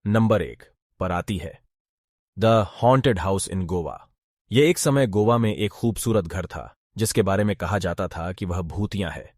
Number 1 पर आती है the haunted house in Goa. यह एक समय गोवा में एक खूबसूरत घर था जिसके बारे में कहा जाता था कि वह भूतिया है।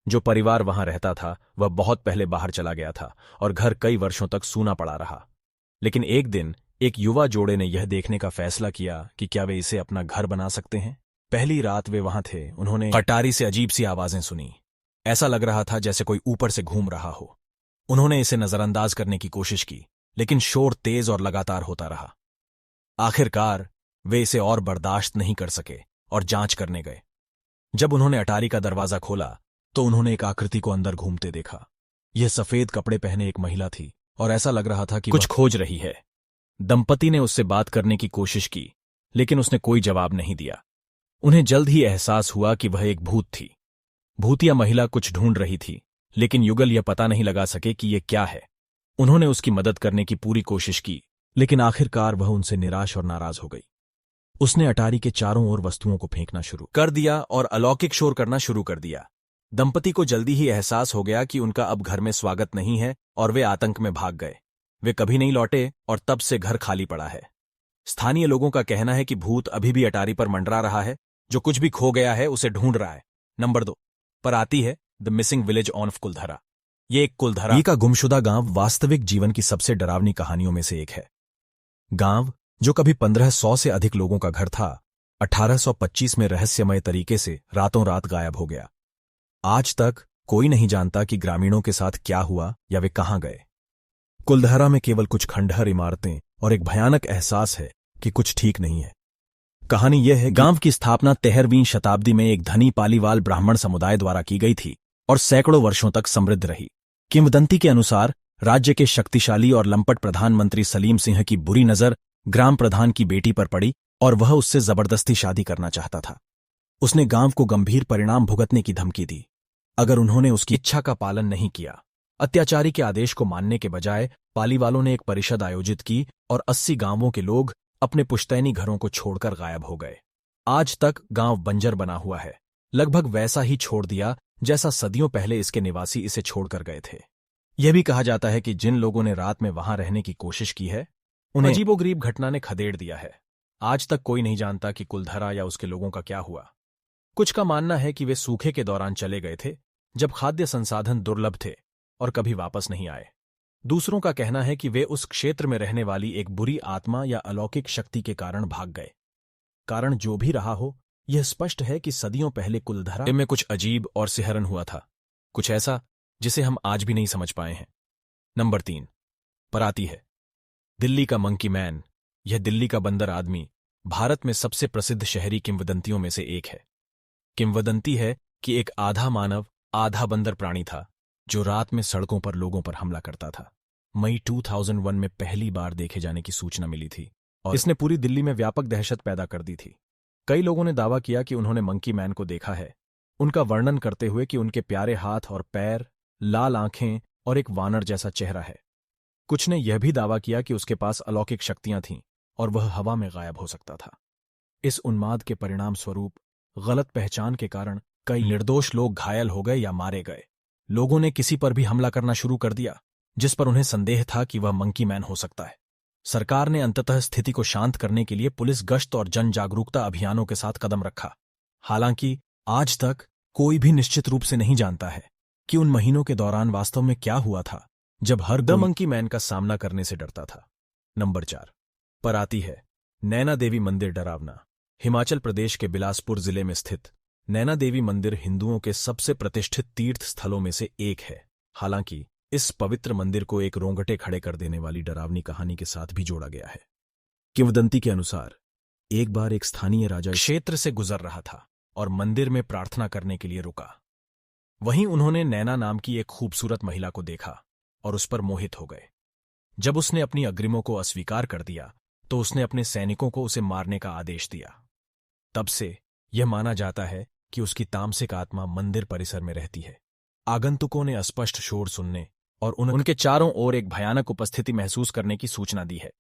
जो परिवार वहां रहता था वह बहुत पहले बाहर चला गया था और घर कई वर्षों तक सूना पड़ा रहा। लेकिन एक दिन एक युवा जोड़े ने यह देखने का फैसला किया कि क्या वे इसे अपना घर बना सकते हैं। पहली रात वे वहां थे, उन्होंने अटारी से अजीब सी आवाजें सुनी। ऐसा लग रहा था जैसे कोई ऊपर से घूम रहा हो। उन्होंने इसे नजरअंदाज करने की कोशिश की, लेकिन शोर तेज और लगातार होता रहा। आखिरकार वे इसे और बर्दाश्त नहीं कर सके और जांच करने गए। जब उन्होंने अटारी का दरवाजा खोला तो उन्होंने एक आकृति को अंदर घूमते देखा। यह सफेद कपड़े पहने एक महिला थी और ऐसा लग रहा था कि कुछ खोज रही है। दंपति ने उससे बात करने की कोशिश की, लेकिन उसने कोई जवाब नहीं दिया। उन्हें जल्द ही एहसास हुआ कि वह एक भूत थी। भूतिया महिला कुछ ढूंढ रही थी, लेकिन युगल यह पता नहीं लगा सके कि यह क्या है। उन्होंने उसकी मदद करने की पूरी कोशिश की, लेकिन आखिरकार वह उनसे निराश और नाराज हो गई। उसने अटारी के चारों ओर वस्तुओं को फेंकना शुरू कर दिया और अलौकिक शोर करना शुरू कर दिया। दंपति को जल्दी ही एहसास हो गया कि उनका अब घर में स्वागत नहीं है और वे आतंक में भाग गए। वे कभी नहीं लौटे और तब से घर खाली पड़ा है। स्थानीय लोगों का कहना है कि भूत अभी भी अटारी पर मंडरा रहा है। जो कुछ भी खो गया है उसे ढूंढ रहा है। नंबर 2 पर आती है the missing village of Kuldhara. ये एक कुलधरा का गुमशुदा गांव वास्तविक जीवन की सबसे डरावनी कहानियों में से एक है। गांव जो कभी 1500 से अधिक लोगों का घर था, 1825 में रहस्यमय तरीके से रातों रात गायब हो गया। आज तक कोई नहीं जानता कि ग्रामीणों के साथ क्या हुआ या वे कहां गए। कुलधरा में केवल कुछ खंडहर इमारतें और एक भयानक एहसास है कि कुछ ठीक नहीं है। कहानी यह है, गांव की स्थापना 13वीं शताब्दी में एक धनी पालीवाल ब्राह्मण समुदाय द्वारा की गई थी और सैकड़ों वर्षों तक समृद्ध रही। किंवदंती के अनुसार राज्य के शक्तिशाली और लंपट प्रधानमंत्री सलीम सिंह की बुरी नजर ग्राम प्रधान की बेटी पर पड़ी और वह उससे जबरदस्ती शादी करना चाहता था। उसने गांव को गंभीर परिणाम भुगतने की धमकी दी अगर उन्होंने उसकी इच्छा का पालन नहीं किया। अत्याचारी के आदेश को मानने के बजाय पालीवालों ने एक परिषद आयोजित की और 80 गांवों के लोग अपने पुश्तैनी घरों को छोड़कर गायब हो गए। आज तक गांव बंजर बना हुआ है, लगभग वैसा ही छोड़ दिया जैसा सदियों पहले इसके निवासी इसे छोड़कर गए थे। यह भी कहा जाता है कि जिन लोगों ने रात में वहां रहने की कोशिश की है उन्हें अजीबोगरीब घटना ने खदेड़ दिया है। आज तक कोई नहीं जानता कि कुलधरा या उसके लोगों का क्या हुआ। कुछ का मानना है कि वे सूखे के दौरान चले गए थे जब खाद्य संसाधन दुर्लभ थे और कभी वापस नहीं आए। दूसरों का कहना है कि वे उस क्षेत्र में रहने वाली एक बुरी आत्मा या अलौकिक शक्ति के कारण भाग गए। कारण जो भी रहा हो, यह स्पष्ट है कि सदियों पहले कुलधरा में कुछ अजीब और सिहरन हुआ था, कुछ ऐसा जिसे हम आज भी नहीं समझ पाए हैं। नंबर 3 पर आती है दिल्ली का मंकी मैन। यह दिल्ली का बंदर आदमी भारत में सबसे प्रसिद्ध शहरी किंवदंतियों में से एक है। किंवदंती है कि एक आधा मानव आधा बंदर प्राणी था जो रात में सड़कों पर लोगों पर हमला करता था। मई 2001 में पहली बार देखे जाने की सूचना मिली थी और इसने पूरी दिल्ली में व्यापक दहशत पैदा कर दी थी। कई लोगों ने दावा किया कि उन्होंने मंकी मैन को देखा है, उनका वर्णन करते हुए कि उनके प्यारे हाथ और पैर, लाल आंखें और एक वानर जैसा चेहरा है। कुछ ने यह भी दावा किया कि उसके पास अलौकिक शक्तियां थीं और वह हवा में गायब हो सकता था। इस उन्माद के परिणाम स्वरूप गलत पहचान के कारण कई निर्दोष लोग घायल हो गए या मारे गए। लोगों ने किसी पर भी हमला करना शुरू कर दिया जिस पर उन्हें संदेह था कि वह मंकी मैन हो सकता है। सरकार ने अंततः स्थिति को शांत करने के लिए पुलिस गश्त और जन जागरूकता अभियानों के साथ कदम रखा। हालांकि आज तक कोई भी निश्चित रूप से नहीं जानता है कि उन महीनों के दौरान वास्तव में क्या हुआ था जब हर द मंकी मैन का सामना करने से डरता था। नंबर 4 पर आती है नैना देवी मंदिर डरावना। हिमाचल प्रदेश के बिलासपुर जिले में स्थित नैना देवी मंदिर हिंदुओं के सबसे प्रतिष्ठित तीर्थ स्थलों में से एक है। हालांकि इस पवित्र मंदिर को एक रोंगटे खड़े कर देने वाली डरावनी कहानी के साथ भी जोड़ा गया है। किंवदंती के अनुसार एक बार एक स्थानीय राजा क्षेत्र से गुजर रहा था और मंदिर में प्रार्थना करने के लिए रुका। वहीं उन्होंने नैना नाम की एक खूबसूरत महिला को देखा और उस पर मोहित हो गए। जब उसने अपनी अग्रिमों को अस्वीकार कर दिया तो उसने अपने सैनिकों को उसे मारने का आदेश दिया। तब से यह माना जाता है कि उसकी तामसिक आत्मा मंदिर परिसर में रहती है। आगंतुकों ने अस्पष्ट शोर सुनने और उनके चारों ओर एक भयानक उपस्थिति महसूस करने की सूचना दी है।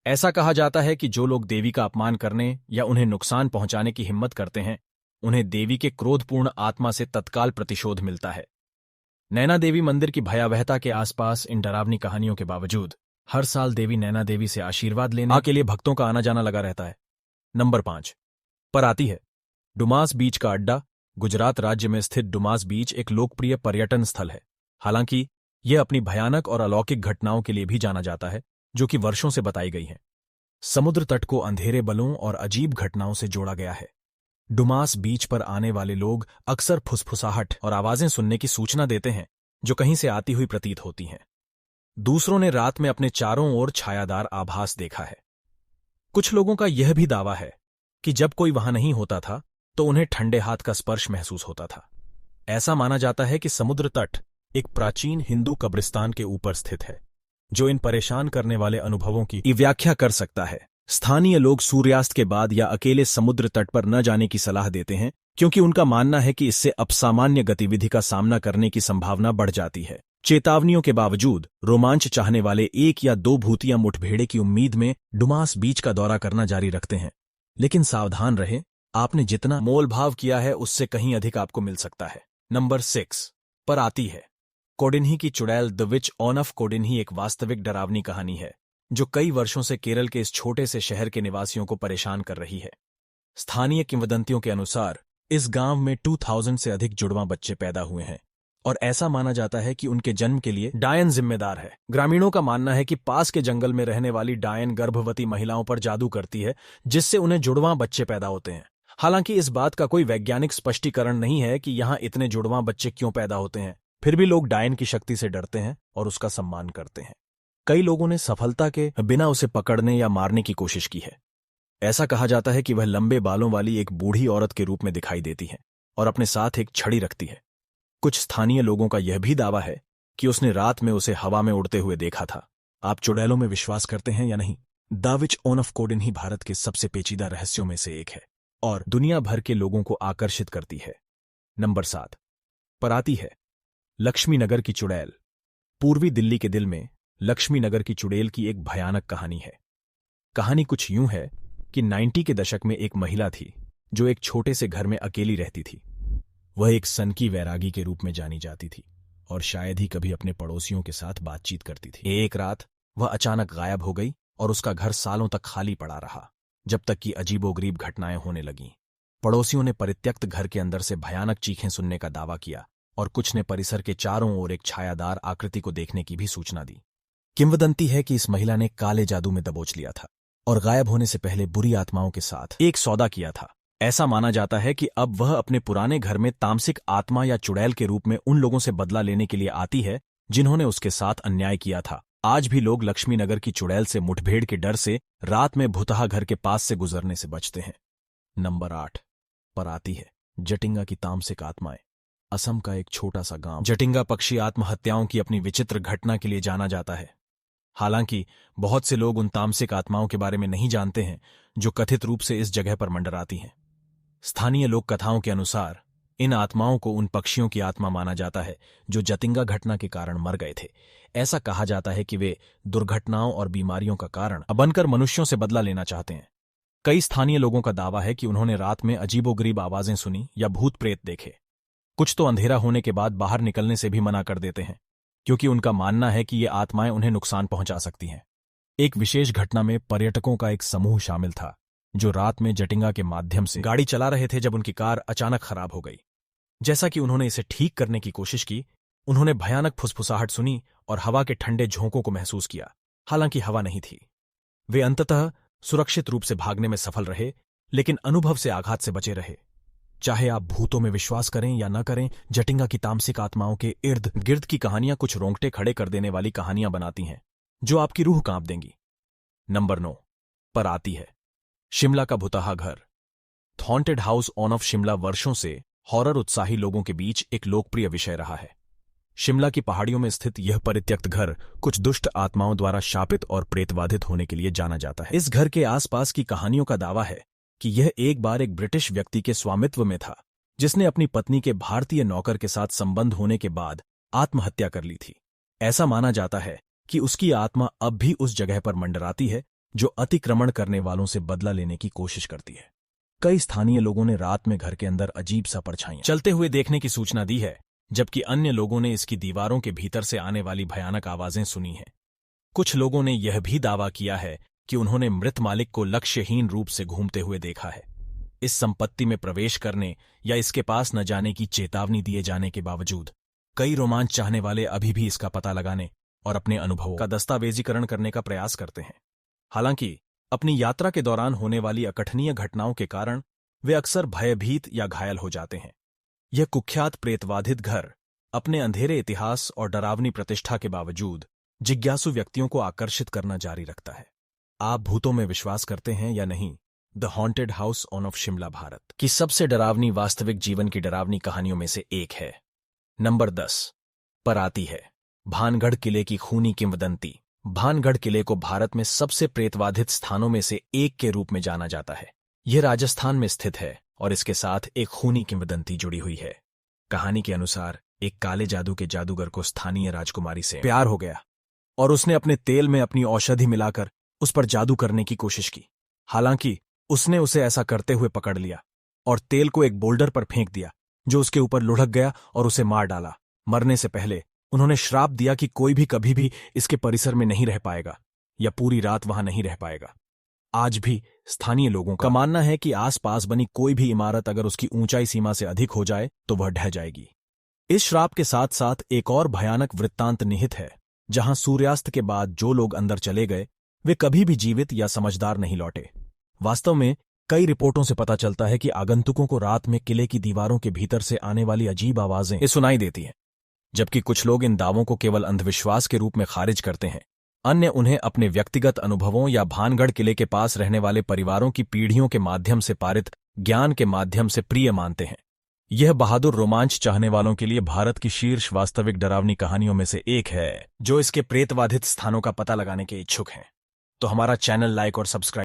ऐसा कहा जाता है कि जो लोग देवी का अपमान करने या उन्हें नुकसान पहुंचाने की हिम्मत करते हैं, उन्हें देवी के क्रोधपूर्ण आत्मा से तत्काल प्रतिशोध मिलता है। नैना देवी मंदिर की भयावहता के आसपास इन डरावनी कहानियों के बावजूद हर साल देवी नैना देवी से आशीर्वाद लेने के लिए भक्तों का आना जाना लगा रहता है। नंबर 5 पर आती है डुमास बीच का अड्डा। गुजरात राज्य में स्थित डुमास बीच एक लोकप्रिय पर्यटन स्थल है। हालांकि यह अपनी भयानक और अलौकिक घटनाओं के लिए भी जाना जाता है, जो कि वर्षों से बताई गई हैं। समुद्र तट को अंधेरे बलों और अजीब घटनाओं से जोड़ा गया है। डुमास बीच पर आने वाले लोग अक्सर फुसफुसाहट और आवाजें सुनने की सूचना देते हैं, जो कहीं से आती हुई प्रतीत होती हैं। दूसरों ने रात में अपने चारों ओर छायादार आभास देखा है। कुछ लोगों का यह भी दावा है कि जब कोई वहां नहीं होता था तो उन्हें ठंडे हाथ का स्पर्श महसूस होता था। ऐसा माना जाता है कि समुद्र तट एक प्राचीन हिंदू कब्रिस्तान के ऊपर स्थित है, जो इन परेशान करने वाले अनुभवों की व्याख्या कर सकता है। स्थानीय लोग सूर्यास्त के बाद या अकेले समुद्र तट पर न जाने की सलाह देते हैं, क्योंकि उनका मानना है कि इससे असामान्य गतिविधि का सामना करने की संभावना बढ़ जाती है। चेतावनियों के बावजूद रोमांच चाहने वाले एक या दो भूतिया मुठभेड़े की उम्मीद में डुमास बीच का दौरा करना जारी रखते हैं। लेकिन सावधान रहें, आपने जितना मोल भाव किया है उससे कहीं अधिक आपको मिल सकता है। नंबर 6 पर आती है कोडिन्ही की चुड़ैल। द विच ऑफ कोडिन्ही एक वास्तविक डरावनी कहानी है, जो कई वर्षों से केरल के इस छोटे से शहर के निवासियों को परेशान कर रही है। स्थानीय किंवदंतियों के अनुसार इस गांव में 2000 से अधिक जुड़वां बच्चे पैदा हुए हैं, और ऐसा माना जाता है कि उनके जन्म के लिए डायन जिम्मेदार है। ग्रामीणों का मानना है कि पास के जंगल में रहने वाली डायन गर्भवती महिलाओं पर जादू करती है, जिससे उन्हें जुड़वां बच्चे पैदा होते हैं। हालांकि इस बात का कोई वैज्ञानिक स्पष्टीकरण नहीं है कि यहां इतने जुड़वां बच्चे क्यों पैदा होते हैं। फिर भी लोग डायन की शक्ति से डरते हैं और उसका सम्मान करते हैं। कई लोगों ने सफलता के बिना उसे पकड़ने या मारने की कोशिश की है। ऐसा कहा जाता है कि वह लंबे बालों वाली एक बूढ़ी औरत के रूप में दिखाई देती है और अपने साथ एक छड़ी रखती है। कुछ स्थानीय लोगों का यह भी दावा है कि उसने रात में उसे हवा में उड़ते हुए देखा था। आप चुड़ैलों में विश्वास करते हैं या नहीं? The which of Kodinhi Bharat के सबसे पेचीदा रहस्यों में से एक है और दुनिया भर के लोगों को आकर्षित करती है। नंबर 7 पर आती है लक्ष्मी नगर की चुड़ैल। पूर्वी दिल्ली के दिल में लक्ष्मी नगर की चुड़ैल की एक भयानक कहानी है। कहानी कुछ यूं है कि 90 के दशक में एक महिला थी जो एक छोटे से घर में अकेली रहती थी। वह एक सनकी वैरागी के रूप में जानी जाती थी और शायद ही कभी अपने पड़ोसियों के साथ बातचीत करती थी। एक रात वह अचानक गायब हो गई और उसका घर सालों तक खाली पड़ा रहा, जब तक कि अजीबोगरीब घटनाएं होने लगीं। पड़ोसियों ने परित्यक्त घर के अंदर से भयानक चीखें सुनने का दावा किया और कुछ ने परिसर के चारों ओर एक छायादार आकृति को देखने की भी सूचना दी। किंवदंती है कि इस महिला ने काले जादू में दबोच लिया था और गायब होने से पहले बुरी आत्माओं के साथ एक सौदा किया था। ऐसा माना जाता है कि अब वह अपने पुराने घर में तामसिक आत्मा या चुड़ैल के रूप में उन लोगों से बदला लेने के लिए आती है जिन्होंने उसके साथ अन्याय किया था। आज भी लोग लक्ष्मी नगर की चुड़ैल से मुठभेड़ के डर से रात में भुतहा घर के पास से गुजरने से बचते हैं। नंबर 8 पर आती है जटिंगा की तामसिक आत्माएं। असम का एक छोटा सा गांव जटिंगा पक्षी आत्महत्याओं की अपनी विचित्र घटना के लिए जाना जाता है। हालांकि बहुत से लोग उन तामसिक आत्माओं के बारे में नहीं जानते हैं जो कथित रूप से इस जगह पर मंडराती हैं। स्थानीय लोक कथाओं के अनुसार इन आत्माओं को उन पक्षियों की आत्मा माना जाता है जो जतिंगा घटना के कारण मर गए थे। ऐसा कहा जाता है कि वे दुर्घटनाओं और बीमारियों का कारण बनकर मनुष्यों से बदला लेना चाहते हैं। कई स्थानीय लोगों का दावा है कि उन्होंने रात में अजीबोगरीब आवाजें सुनी या भूत प्रेत देखे। कुछ तो अंधेरा होने के बाद बाहर निकलने से भी मना कर देते हैं, क्योंकि उनका मानना है कि ये आत्माएं उन्हें नुकसान पहुंचा सकती हैं। एक विशेष घटना में पर्यटकों का एक समूह शामिल था जो रात में जटिंगा के माध्यम से गाड़ी चला रहे थे जब उनकी कार अचानक खराब हो गई। जैसा कि उन्होंने इसे ठीक करने की कोशिश की, उन्होंने भयानक फुसफुसाहट सुनी और हवा के ठंडे झोंकों को महसूस किया। हालांकि हवा नहीं थी। वे अंततः सुरक्षित रूप से भागने में सफल रहे, लेकिन अनुभव से आघात से बचे रहे। चाहे आप भूतों में विश्वास करें या न करें, जटिंगा की तामसिक आत्माओं के इर्द गिर्द की कहानियां कुछ रोंगटे खड़े कर देने वाली कहानियां बनाती हैं जो आपकी रूह कांप देंगी। नंबर 9 पर आती है शिमला का भुतहा घर। हॉन्टेड हाउस ऑफ शिमला वर्षों से हॉरर उत्साही लोगों के बीच एक लोकप्रिय विषय रहा है। शिमला की पहाड़ियों में स्थित यह परित्यक्त घर कुछ दुष्ट आत्माओं द्वारा शापित और प्रेतबाधित होने के लिए जाना जाता है। इस घर के आसपास की कहानियों का दावा है कि यह एक बार एक ब्रिटिश व्यक्ति के स्वामित्व में था, जिसने अपनी पत्नी के भारतीय नौकर के साथ संबंध होने के बाद आत्महत्या कर ली थी। ऐसा माना जाता है कि उसकी आत्मा अब भी उस जगह पर मंडराती है जो अतिक्रमण करने वालों से बदला लेने की कोशिश करती है। कई स्थानीय लोगों ने रात में घर के अंदर अजीब सा परछाइयां चलते हुए देखने की सूचना दी है, जबकि अन्य लोगों ने इसकी दीवारों के भीतर से आने वाली भयानक आवाजें सुनी हैं। कुछ लोगों ने यह भी दावा किया है कि उन्होंने मृत मालिक को लक्ष्यहीन रूप से घूमते हुए देखा है। इस संपत्ति में प्रवेश करने या इसके पास न जाने की चेतावनी दिए जाने के बावजूद कई रोमांच चाहने वाले अभी भी इसका पता लगाने और अपने अनुभवों का दस्तावेजीकरण करने का प्रयास करते हैं। हालांकि अपनी यात्रा के दौरान होने वाली अकथनीय घटनाओं के कारण वे अक्सर भयभीत या घायल हो जाते हैं। यह कुख्यात प्रेतवाधित घर अपने अंधेरे इतिहास और डरावनी प्रतिष्ठा के बावजूद जिज्ञासु व्यक्तियों को आकर्षित करना जारी रखता है। आप भूतों में विश्वास करते हैं या नहीं? The haunted house of Shimla Bharat की सबसे डरावनी वास्तविक जीवन की डरावनी कहानियों में से एक है। नंबर 10 पर आती है भानगढ़ किले की खूनी किंवदंती। भानगढ़ किले को भारत में सबसे प्रेतवाधित स्थानों में से एक के रूप में जाना जाता है। यह राजस्थान में स्थित है और इसके साथ एक खूनी किंवदंती जुड़ी हुई है। कहानी के अनुसार एक काले जादू के जादूगर को स्थानीय राजकुमारी से प्यार हो गया और उसने अपने तेल में अपनी औषधि मिलाकर उस पर जादू करने की कोशिश की। हालांकि उसने उसे ऐसा करते हुए पकड़ लिया और तेल को एक बोल्डर पर फेंक दिया, जो उसके ऊपर लुढ़क गया और उसे मार डाला। मरने से पहले उन्होंने श्राप दिया कि कोई भी कभी भी इसके परिसर में नहीं रह पाएगा या पूरी रात वहां नहीं रह पाएगा। आज भी स्थानीय लोगों का मानना है कि आसपास बनी कोई भी इमारत अगर उसकी ऊंचाई सीमा से अधिक हो जाए तो वह ढह जाएगी। इस श्राप के साथ साथ एक और भयानक वृत्तांत निहित है, जहां सूर्यास्त के बाद जो लोग अंदर चले गए वे कभी भी जीवित या समझदार नहीं लौटे। वास्तव में कई रिपोर्टों से पता चलता है कि आगंतुकों को रात में किले की दीवारों के भीतर से आने वाली अजीब आवाजें सुनाई देती हैं। जबकि कुछ लोग इन दावों को केवल अंधविश्वास के रूप में खारिज करते हैं, अन्य उन्हें अपने व्यक्तिगत अनुभवों या भानगढ़ किले के पास रहने वाले परिवारों की पीढ़ियों के माध्यम से पारित ज्ञान के माध्यम से प्रिय मानते हैं। यह बहादुर रोमांच चाहने वालों के लिए भारत की शीर्ष वास्तविक डरावनी कहानियों में से एक है, जो इसके प्रेतवाधित स्थानों का पता लगाने के इच्छुक हैं। तो हमारा चैनल लाइक और सब्सक्राइब